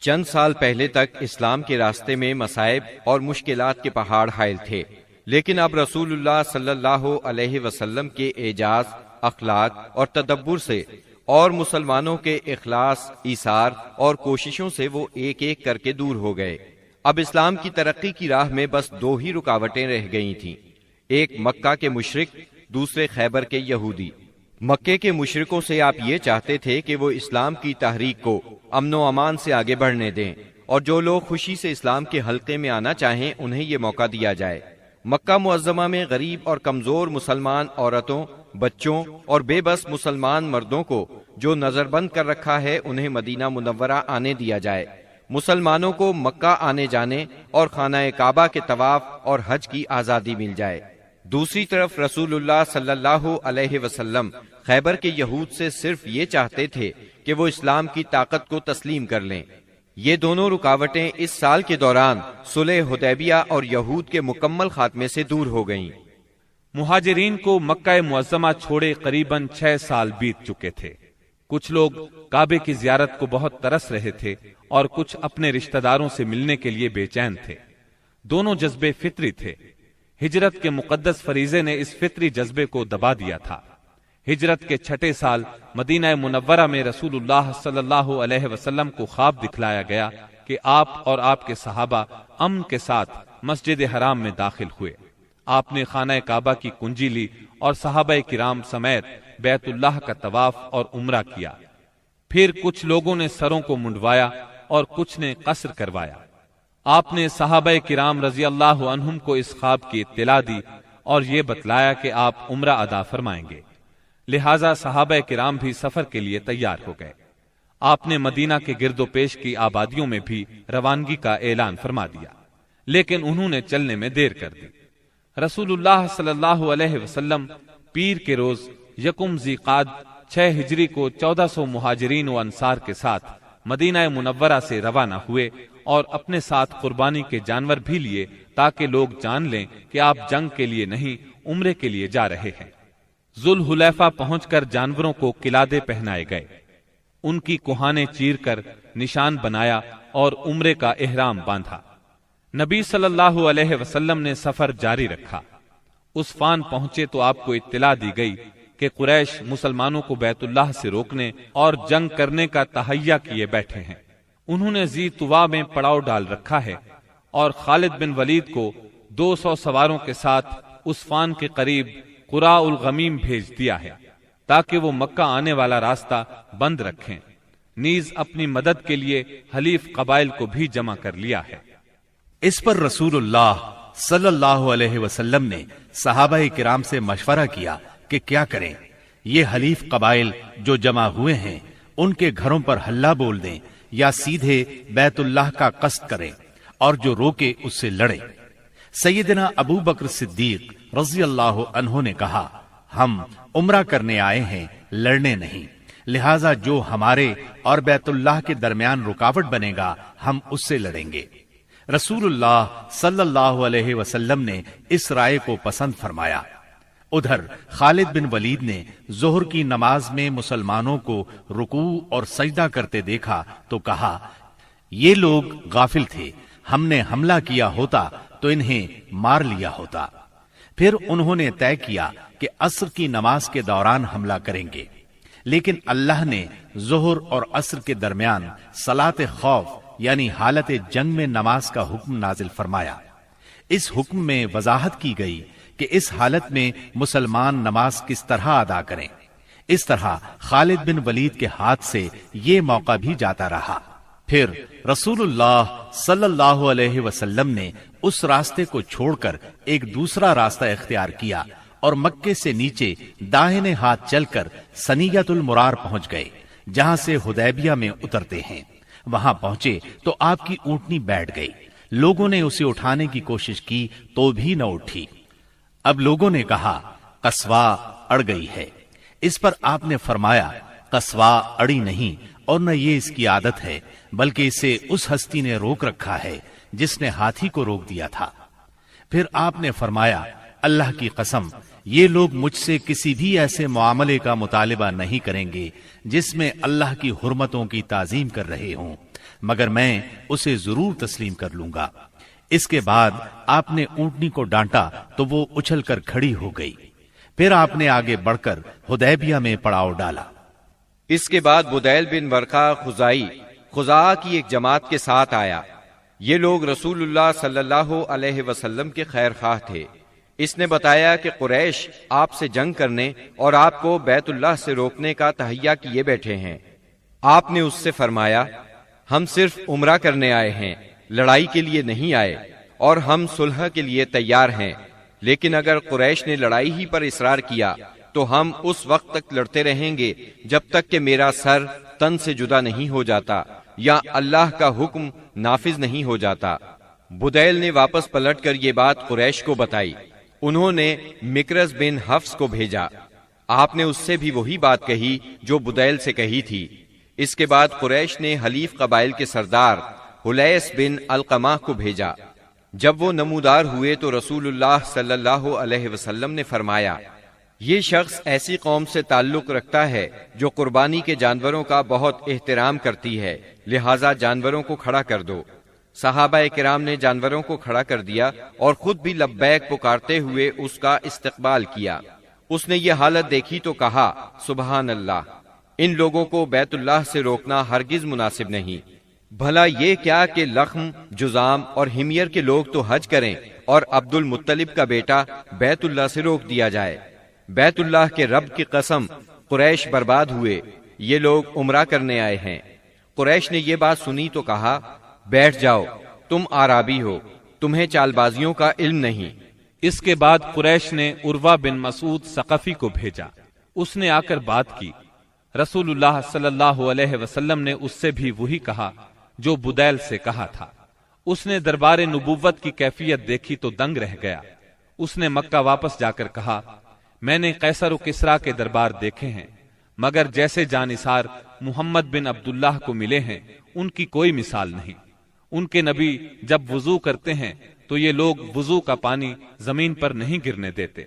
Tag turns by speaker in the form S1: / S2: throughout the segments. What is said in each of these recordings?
S1: چند سال پہلے تک اسلام کے راستے میں مصائب اور مشکلات کے پہاڑ حائل تھے، لیکن اب رسول اللہ صلی اللہ علیہ وسلم کے اعجاز، اخلاق اور تدبر سے اور مسلمانوں کے اخلاص، ایثار اور کوششوں سے وہ ایک ایک کر کے دور ہو گئے۔ اب اسلام کی ترقی کی راہ میں بس دو ہی رکاوٹیں رہ گئی تھیں، ایک مکہ کے مشرک، دوسرے خیبر کے یہودی۔ مکے کے مشرکوں سے آپ یہ چاہتے تھے کہ وہ اسلام کی تحریک کو امن و امان سے آگے بڑھنے دیں، اور جو لوگ خوشی سے اسلام کے حلقے میں آنا چاہیں انہیں یہ موقع دیا جائے۔ مکہ معظمہ میں غریب اور کمزور مسلمان عورتوں، بچوں اور بے بس مسلمان مردوں کو جو نظر بند کر رکھا ہے انہیں مدینہ منورہ آنے دیا جائے۔ مسلمانوں کو مکہ آنے جانے اور خانہ کعبہ کے طواف اور حج کی آزادی مل جائے۔ دوسری طرف رسول اللہ صلی اللہ علیہ وسلم خیبر کے یہود سے صرف یہ چاہتے تھے کہ وہ اسلام کی طاقت کو تسلیم کر لیں۔ یہ دونوں رکاوٹیں اس سال کے دوران صلح حدیبیہ اور یہود کے مکمل خاتمے سے دور ہو گئیں۔
S2: مہاجرین کو مکہ معظمہ چھوڑے قریباً 6 سال بیت چکے تھے۔ کچھ لوگ کعبے کی زیارت کو بہت ترس رہے تھے اور کچھ اپنے رشتہ داروں سے ملنے کے لیے بے چین تھے۔ دونوں جذبے فطری تھے۔ ہجرت کے مقدس فریضے نے اس فطری جذبے کو دبا دیا تھا۔ ہجرت کے 6 سال مدینہ منورہ میں رسول اللہ صلی اللہ علیہ وسلم کو خواب دکھلایا گیا کہ آپ اور آپ کے صحابہ امن کے ساتھ مسجد حرام میں داخل ہوئے۔ آپ نے خانہ کعبہ کی کنجی لی اور صحابہ کرام سمیت بیت اللہ کا طواف اور عمرہ کیا۔ پھر کچھ لوگوں نے سروں کو منڈوایا اور کچھ نے قصر کروایا۔ آپ نے صحابہ کرام رضی اللہ عنہم کو اس خواب کی اطلاع دی اور یہ بتلایا کہ آپ عمرہ ادا فرمائیں گے، لہٰذا صحابہ کرام بھی سفر کے لیے تیار ہو گئے۔ آپ نے مدینہ کے گرد و پیش کی آبادیوں میں بھی روانگی کا اعلان فرما دیا، لیکن انہوں نے چلنے میں دیر کر دی۔ رسول اللہ صلی اللہ علیہ وسلم پیر کے روز یکم ذی قعد 6 ہجری کو 1400 مہاجرین و انصار کے ساتھ مدینہ منورہ سے روانہ ہوئے اور اپنے ساتھ قربانی کے جانور بھی لیے تاکہ لوگ جان لیں کہ آپ جنگ کے لیے نہیں عمرے کے لیے جا رہے ہیں۔ ذوالحلیفہ پہنچ کر جانوروں کو قلادے پہنائے گئے، ان کی کوہانے چیر کر نشان بنایا اور عمرے کا احرام باندھا۔ نبی صلی اللہ علیہ وسلم نے سفر جاری رکھا۔ عسفان پہنچے تو آپ کو اطلاع دی گئی کہ قریش مسلمانوں کو بیت اللہ سے روکنے اور جنگ کرنے کا تہیہ کیے بیٹھے ہیں۔ انہوں نے ذی طوا میں پڑاؤ ڈال رکھا ہے اور خالد بن ولید کو 200 سواروں کے ساتھ عسفان کے قریب قراء الغمیم بھیج دیا ہے تاکہ وہ مکہ آنے والا راستہ بند رکھیں۔ نیز اپنی مدد کے لیے حلیف قبائل کو بھی جمع کر لیا ہے۔
S3: اس پر رسول اللہ صلی اللہ علیہ وسلم نے صحابہ کرام سے مشورہ کیا کہ کیا کریں۔ یہ حلیف قبائل جو جمع ہوئے ہیں ان کے گھروں پر ہلہ بول دیں یا سیدھے بیت اللہ کا قصد کریں، اور جو روکے اس سے لڑیں۔ سیدنا ابو بکر صدیق رضی اللہ عنہ نے کہا، ہم عمرہ کرنے آئے ہیں، لڑنے نہیں، لہٰذا جو ہمارے اور بیت اللہ کے درمیان رکاوٹ بنے گا ہم اس سے لڑیں گے۔ رسول اللہ صلی اللہ علیہ وسلم نے اس رائے کو پسند فرمایا۔ ادھر خالد بن ولید نے ظہر کی نماز میں مسلمانوں کو رکوع اور سجدہ کرتے دیکھا تو کہا، یہ لوگ غافل تھے، ہم نے حملہ کیا ہوتا تو انہیں مار لیا ہوتا۔ پھر انہوں نے طے کیا کہ عصر کی نماز کے دوران حملہ کریں گے، لیکن اللہ نے ظہر اور عصر کے درمیان صلاۃ خوف یعنی حالت جنگ میں نماز کا حکم نازل فرمایا۔ اس حکم میں وضاحت کی گئی کہ اس حالت میں مسلمان نماز کس طرح ادا کریں۔ اس طرح خالد بن ولید کے ہاتھ سے یہ موقع بھی جاتا رہا۔ پھر رسول اللہ صلی اللہ علیہ وسلم نے اس راستے کو چھوڑ کر ایک دوسرا راستہ اختیار کیا اور مکے سے نیچے داہنے ہاتھ چل کر سنیت المرار پہنچ گئے، جہاں سے حدیبیہ میں اترتے ہیں۔ وہاں پہنچے تو آپ کی اونٹنی بیٹھ گئی۔ لوگوں نے اسے اٹھانے کی کوشش کی تو بھی نہ اٹھی۔ اب لوگوں نے کہا، قصوا اڑ گئی ہے۔ اس پر آپ نے فرمایا، قصوا اڑی نہیں، اور نہ یہ اس کی عادت ہے، بلکہ اسے اس ہستی نے روک رکھا ہے جس نے ہاتھی کو روک دیا تھا۔ پھر آپ نے فرمایا، اللہ کی قسم، یہ لوگ مجھ سے کسی بھی ایسے معاملے کا مطالبہ نہیں کریں گے جس میں اللہ کی حرمتوں کی تعظیم کر رہے ہوں۔ مگر میں اسے ضرور تسلیم کر لوں گا۔ اس کے بعد آپ نے اونٹنی کو ڈانٹا تو وہ اچھل کر کھڑی ہو گئی۔ پھر آپ نے آگے بڑھ کر حدیبیہ میں پڑاؤ ڈالا۔
S1: اس کے بعد بدیل بن ورقہ خزائی خزاعہ کی ایک جماعت کے ساتھ آیا۔ یہ لوگ رسول اللہ صلی اللہ علیہ وسلم کے خیر خواہ تھے۔ اس نے بتایا کہ قریش آپ سے جنگ کرنے اور آپ کو بیت اللہ سے روکنے کا تہیہ کیے بیٹھے ہیں۔ آپ نے اس سے فرمایا، ہم صرف عمرہ کرنے آئے ہیں، لڑائی کے لیے نہیں آئے، اور ہم صلح کے لیے تیار ہیں، لیکن اگر قریش نے لڑائی ہی پر اصرار کیا تو ہم اس وقت تک لڑتے رہیں گے جب تک کہ میرا سر تن سے جدا نہیں ہو جاتا یا اللہ کا حکم نافذ نہیں ہو جاتا۔ بدیل نے واپس پلٹ کر یہ بات قریش کو بتائی۔ انہوں نے مکرز بن حفص کو بھیجا۔ آپ نے اس سے بھی وہی بات کہی جو بدیل سے کہی تھی۔ اس کے بعد قریش نے حلیف قبائل کے سردار حلیس بن القمہ کو بھیجا۔ جب وہ نمودار ہوئے تو رسول اللہ صلی اللہ علیہ وسلم نے فرمایا، یہ شخص ایسی قوم سے تعلق رکھتا ہے جو قربانی کے جانوروں کا بہت احترام کرتی ہے، لہٰذا جانوروں کو کھڑا کر دو۔ صحابہ کرام نے جانوروں کو کھڑا کر دیا اور خود بھی لبیک پکارتے ہوئے اس کا استقبال کیا۔ اس نے یہ حالت دیکھی تو کہا، سبحان اللہ، ان لوگوں کو بیت اللہ سے روکنا ہرگز مناسب نہیں۔ بھلا یہ کیا کہ لخم، جزام اور حمیر کے لوگ تو حج کریں اور عبد المطلب کا بیٹا بیت اللہ سے روک دیا جائے۔ بیت اللہ کے رب کی قسم، قریش برباد ہوئے، یہ لوگ عمرہ کرنے آئے ہیں۔ قریش نے یہ بات سنی تو کہا، بیٹھ جاؤ، تم اعرابی ہو، تمہیں چال بازیوں کا علم نہیں۔
S2: اس کے بعد قریش نے عروہ بن مسعود ثقفی کو بھیجا۔ اس نے آ کر بات کی۔ رسول اللہ صلی اللہ علیہ وسلم نے اس سے بھی وہی کہا جو بدیل سے کہا تھا۔ اس نے دربار نبوت کی کیفیت دیکھی تو دنگ رہ گیا۔ اس نے مکہ واپس جا کر کہا، میں نے قیصر و کسریٰ کے دربار دیکھے ہیں، مگر جیسے جانثار محمد بن عبداللہ کو ملے ہیں ان کی کوئی مثال نہیں۔ ان کے نبی جب وضو کرتے ہیں تو یہ لوگ وضو کا پانی زمین پر نہیں گرنے دیتے۔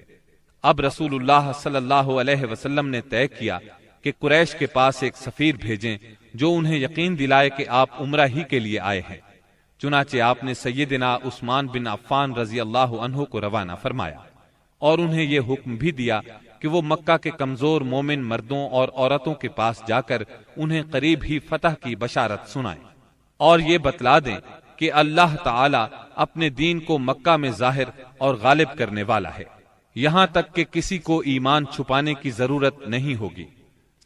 S2: اب رسول اللہ صلی اللہ علیہ وسلم نے طے کیا کہ قریش کے پاس ایک سفیر بھیجیں جو انہیں یقین دلائے کہ آپ عمرہ ہی کے لیے آئے ہیں۔ چنانچہ آپ نے سیدنا عثمان بن عفان رضی اللہ عنہ کو روانہ فرمایا اور انہیں یہ حکم بھی دیا کہ وہ مکہ کے کمزور مومن مردوں اور عورتوں کے پاس جا کر انہیں قریب ہی فتح کی بشارت سنائیں اور یہ بتلا دیں کہ اللہ تعالی اپنے دین کو مکہ میں ظاہر اور غالب کرنے والا ہے، یہاں تک کہ کسی کو ایمان چھپانے کی ضرورت نہیں ہوگی۔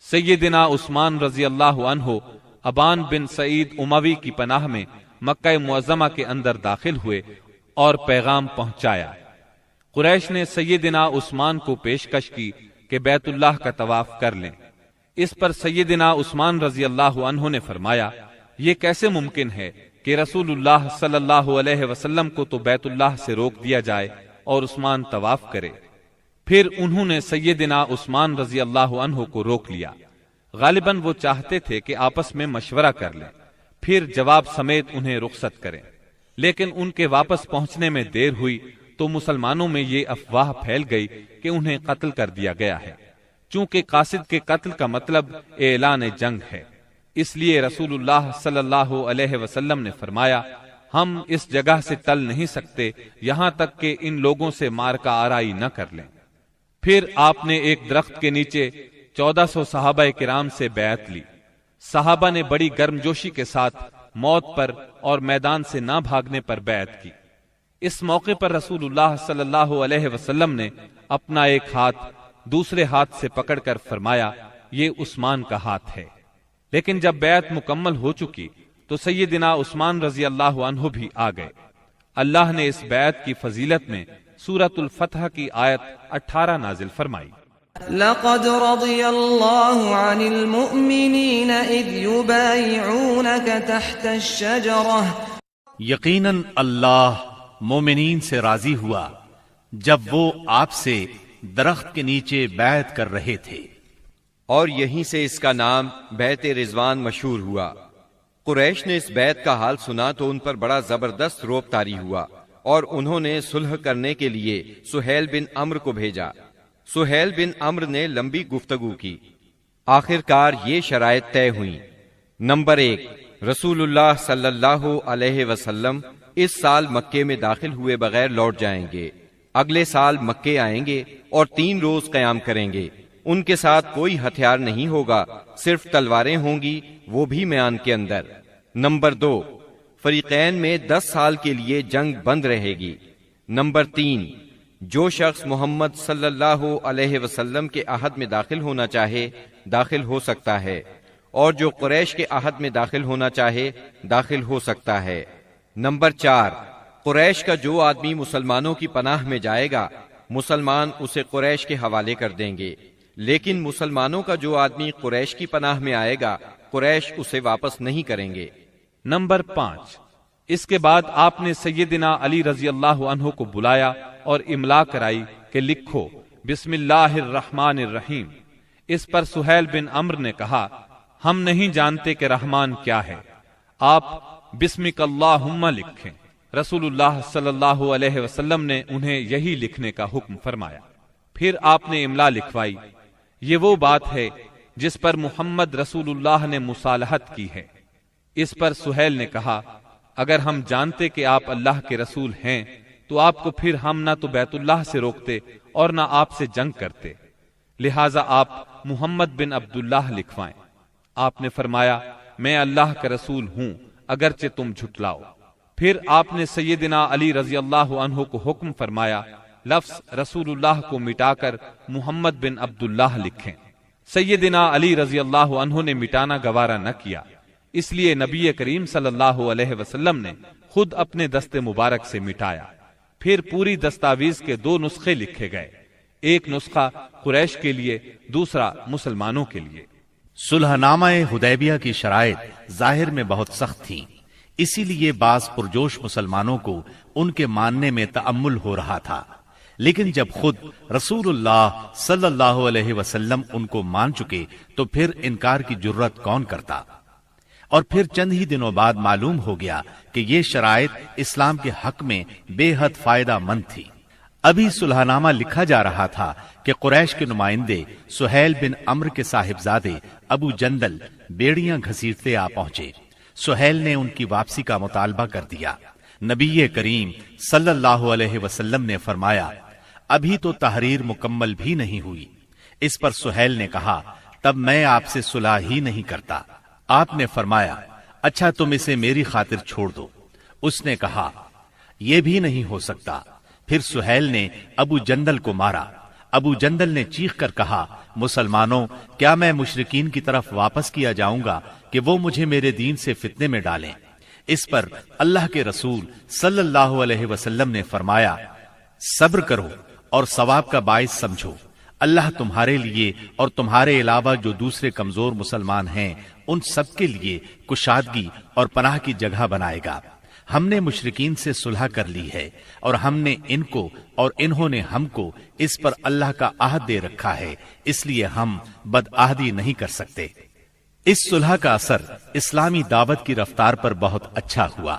S2: سیدنا عثمان رضی اللہ عنہ ابان بن سعید اموی کی پناہ میں مکہ معظمہ کے اندر داخل ہوئے اور پیغام پہنچایا۔ قریش نے سیدنا عثمان کو پیشکش کی کہ بیت اللہ کا طواف کر لیں۔ اس پر سیدنا عثمان رضی اللہ عنہ نے فرمایا، یہ کیسے ممکن ہے کہ رسول اللہ صلی اللہ علیہ وسلم کو تو بیت اللہ سے روک دیا جائے اور عثمان طواف کرے۔ پھر انہوں نے سیدنا عثمان رضی اللہ عنہ کو روک لیا۔ غالباً وہ چاہتے تھے کہ آپس میں مشورہ کر لیں، پھر جواب سمیت انہیں رخصت کریں، لیکن ان کے واپس پہنچنے میں دیر ہوئی تو مسلمانوں میں یہ افواہ پھیل گئی کہ انہیں قتل کر دیا گیا ہے۔ چونکہ قاصد کے قتل کا مطلب اعلان جنگ ہے، اس لیے رسول اللہ صلی اللہ علیہ وسلم نے فرمایا، ہم اس جگہ سے ٹل نہیں سکتے یہاں تک کہ ان لوگوں سے مارکہ آرائی نہ کر لیں۔ پھر آپ نے ایک درخت کے نیچے 1400 صحابہ کرام سے بیعت لی۔ صحابہ نے بڑی گرمجوشی کے ساتھ موت پر اور میدان سے نہ بھاگنے پر بیعت کی۔ اس موقع پر رسول اللہ صلی اللہ علیہ وسلم نے اپنا ایک ہاتھ دوسرے ہاتھ سے پکڑ کر فرمایا، یہ عثمان کا ہاتھ ہے۔ لیکن جب بیعت مکمل ہو چکی تو سیدنا عثمان رضی اللہ عنہ بھی آ گئے۔ اللہ نے اس بیعت کی فضیلت میں سورۃ الفتح کی آیت 18 نازل فرمائی۔
S4: لقد رضي الله عن المؤمنين إذ يبايعونك تحت الشجرة
S3: یقیناً اللہ مومنین سے راضی ہوا جب وہ آپ سے درخت کے نیچے بیعت کر رہے تھے،
S1: اور یہیں سے اس کا نام بیعت رضوان مشہور ہوا۔ قریش نے اس بیعت کا حال سنا تو ان پر بڑا زبردست رعب طاری ہوا اور انہوں نے صلح کرنے کے لیے سہیل بن عمرو کو بھیجا۔ سہیل بن عمرو نے لمبی گفتگو کی۔ آخر کار یہ شرائط طے ہوئیں۔ نمبر 1، رسول اللہ صلی اللہ علیہ وسلم اس سال مکے میں داخل ہوئے بغیر لوٹ جائیں گے، اگلے سال مکے آئیں گے اور 3 روز قیام کریں گے۔ ان کے ساتھ کوئی ہتھیار نہیں ہوگا، صرف تلواریں ہوں گی، وہ بھی میان کے اندر۔ نمبر 2، فریقین میں 10 سال کے لیے جنگ بند رہے گی۔ نمبر 3، جو شخص محمد صلی اللہ علیہ وسلم کے عہد میں داخل ہونا چاہے داخل ہو سکتا ہے، اور جو قریش کے عہد میں داخل ہونا چاہے داخل ہو سکتا ہے۔ نمبر 4، قریش کا جو آدمی مسلمانوں کی پناہ میں جائے گا مسلمان اسے قریش کے حوالے کر دیں گے، لیکن مسلمانوں کا جو آدمی قریش کی پناہ میں آئے گا قریش اسے واپس نہیں کریں گے۔
S2: نمبر 5، اس کے بعد آپ نے سیدنا علی رضی اللہ عنہ کو بلایا اور املا کرائی کہ لکھو بسم اللہ الرحمن الرحیم۔ اس پر سہیل بن عمرو نے کہا ہم نہیں جانتے کہ رحمان کیا ہے، آپ بسمک اللہم لکھیں۔ رسول اللہ صلی اللہ علیہ وسلم نے انہیں یہی لکھنے کا حکم فرمایا۔ پھر آپ نے املا لکھوائی، یہ وہ بات ہے جس پر محمد رسول اللہ نے مصالحت کی ہے۔ اس پر سہیل نے کہا اگر ہم جانتے کہ آپ اللہ کے رسول ہیں تو آپ کو پھر ہم نہ تو بیت اللہ سے روکتے اور نہ آپ سے جنگ کرتے، لہٰذا آپ محمد بن عبداللہ لکھوائیں۔ آپ نے فرمایا میں اللہ کا رسول ہوں اگرچہ تم جھٹلاؤ۔ پھر آپ نے سیدنا علی رضی اللہ عنہ کو حکم فرمایا لفظ رسول اللہ کو مٹا کر محمد بن عبداللہ لکھیں۔ سیدنا علی رضی اللہ عنہ نے مٹانا گوارا نہ کیا، اس لیے نبی کریم صلی اللہ علیہ وسلم نے خود اپنے دست مبارک سے مٹایا۔ پھر پوری دستاویز کے 2 نسخے لکھے گئے، ایک نسخہ قریش کے لیے، دوسرا مسلمانوں کے لیے۔
S3: صلح نامہ حدیبیہ کی شرائط ظاہر میں بہت سخت تھیں، اسی لیے بعض پرجوش مسلمانوں کو ان کے ماننے میں تأمل ہو رہا تھا، لیکن جب خود رسول اللہ صلی اللہ علیہ وسلم ان کو مان چکے تو پھر انکار کی جرت کون کرتا؟ اور پھر چند ہی دنوں بعد معلوم ہو گیا کہ یہ شرائط اسلام کے حق میں بے حد فائدہ مند تھی۔ ابھی صلح نامہ لکھا جا رہا تھا کہ قریش کے نمائندے سہیل بن عمرو کے صاحبزادے ابو جندل بیڑیاں گھسیٹتے آ پہنچے۔ سہیل نے ان کی واپسی کا مطالبہ کر دیا۔ نبی کریم صلی اللہ علیہ وسلم نے فرمایا ابھی تو تحریر مکمل بھی نہیں ہوئی۔ اس پر سہیل نے کہا تب میں آپ سے صلح ہی نہیں کرتا۔ آپ نے فرمایا اچھا تم اسے میری خاطر چھوڑ دو۔ اس نے کہا یہ بھی نہیں ہو سکتا۔ پھر سہیل نے ابو جندل کو مارا۔ ابو جندل نے چیخ کر کہا مسلمانوں کیا میں مشرکین کی طرف واپس کیا جاؤں گا کہ وہ مجھے میرے دین سے فتنے میں ڈالیں؟ اس پر اللہ کے رسول صلی اللہ علیہ وسلم نے فرمایا صبر کرو اور ثواب کا باعث سمجھو، اللہ تمہارے لیے اور تمہارے علاوہ جو دوسرے کمزور مسلمان ہیں ان سب کے لیے کشادگی اور پناہ کی جگہ بنائے گا۔ ہم نے مشرکین سے صلح کر لی ہے اور ہم نے ان کو اور انہوں نے ہم کو اس پر اللہ کا عہد دے رکھا ہے، اس لیے ہم بدعہدی نہیں کر سکتے۔ اس صلح کا اثر اسلامی دعوت کی رفتار پر بہت اچھا ہوا۔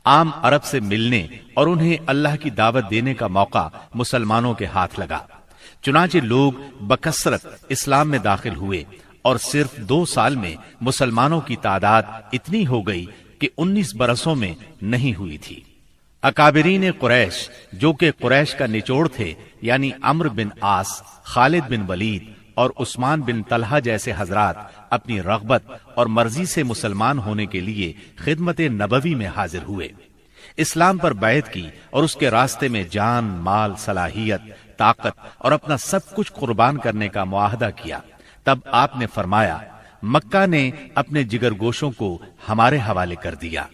S3: عام عرب سے ملنے اور انہیں اللہ کی دعوت دینے کا موقع مسلمانوں کے ہاتھ لگا، چنانچہ لوگ بکثرت اسلام میں داخل ہوئے اور صرف 2 سال میں مسلمانوں کی تعداد اتنی ہو گئی کہ 19 برسوں میں نہیں ہوئی تھی۔ اکابرین قریش جو کہ قریش کا نچوڑ تھے یعنی عمرو بن عاص، خالد بن ولید اور عثمان بن طلحہ جیسے حضرات اپنی رغبت اور مرضی سے مسلمان ہونے کے لیے خدمت نبوی میں حاضر ہوئے، اسلام پر بیعت کی اور اس کے راستے میں جان، مال، صلاحیت، طاقت اور اپنا سب کچھ قربان کرنے کا معاہدہ کیا۔ تب آپ نے فرمایا مکہ نے اپنے جگر گوشوں کو ہمارے حوالے کر دیا۔